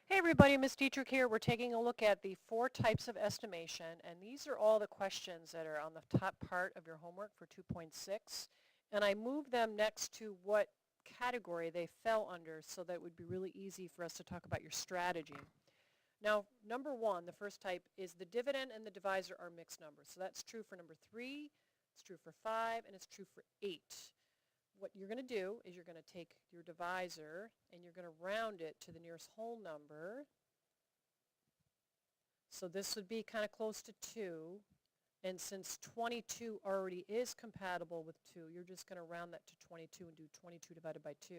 Hey everybody, Ms. Dietrich here. We're taking a look at the 4 types of estimation, and these are all the questions that are on the top part of your homework for 2.6. And I moved them next to what category they fell under so that it would be really easy for us to talk about your strategy. Now, number 1, the first type, is the dividend and the divisor are mixed numbers. So that's true for number 3, it's true for 5, and it's true for 8. What you're going to do is you're going to take your divisor and you're going to round it to the nearest whole number. So this would be kind of close to 2. And since 22 already is compatible with 2, you're just going to round that to 22 and do 22 divided by 2.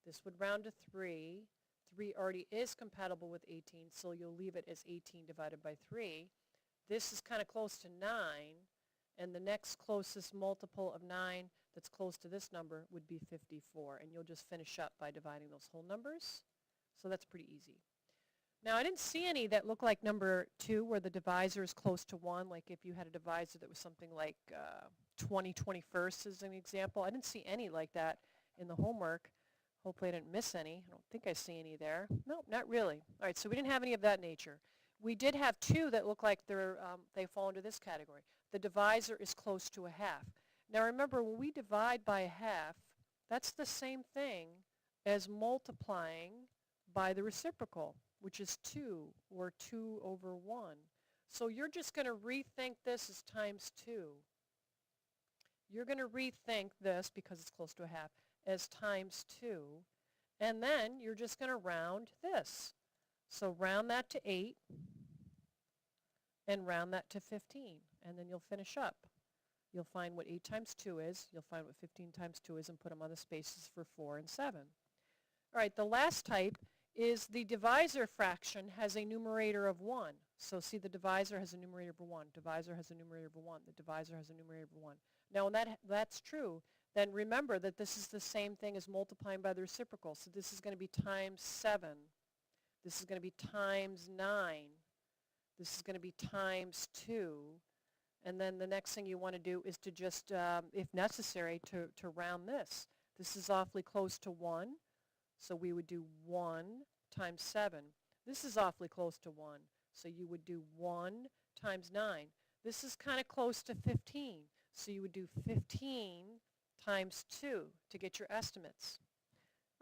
This would round to 3. 3 already is compatible with 18, so you'll leave it as 18 divided by 3. This is kind of close to 9. And the next closest multiple of 9 that's close to this number would be 54. And you'll just finish up by dividing those whole numbers. So that's pretty easy. Now, I didn't see any that look like number 2 where the divisor is close to 1. Like if you had a divisor that was something like 20 21st as an example. I didn't see any like that in the homework. Hopefully I didn't miss any. I don't think I see any there. No, not really. All right, so we didn't have any of that nature. We did have 2 that look like they fall into this category. The divisor is close to a half. Now remember, when we divide by a half, that's the same thing as multiplying by the reciprocal, which is 2, or 2 over 1. So you're just going to rethink this as times 2. You're going to rethink this, because it's close to a half, as times 2. And then you're just going to round this. So round that to 8 and round that to 15. And then you'll finish up. You'll find what 8 times 2 is. You'll find what 15 times 2 is and put them on the spaces for 4 and 7. All right, the last type is the divisor fraction has a numerator of 1. So see, the divisor has a numerator of 1. Divisor has a numerator of 1. The divisor has a numerator of 1. Now, when that's true, then remember that this is the same thing as multiplying by the reciprocal. So this is going to be times 7. This is going to be times 9. This is going to be times 2. And then the next thing you want to do is to just, if necessary, to round this. This is awfully close to 1. So we would do 1 times 7. This is awfully close to 1. So you would do 1 times 9. This is kind of close to 15. So you would do 15 times 2 to get your estimates.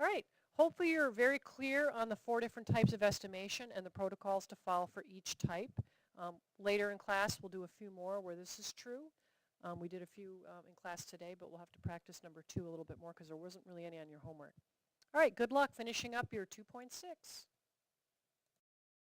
All right. Hopefully you're very clear on the 4 different types of estimation and the protocols to follow for each type. Later in class we'll do a few more where this is true. We did a few in class today, but we'll have to practice number 2 a little bit more because there wasn't really any on your homework. All right, good luck finishing up your 2.6.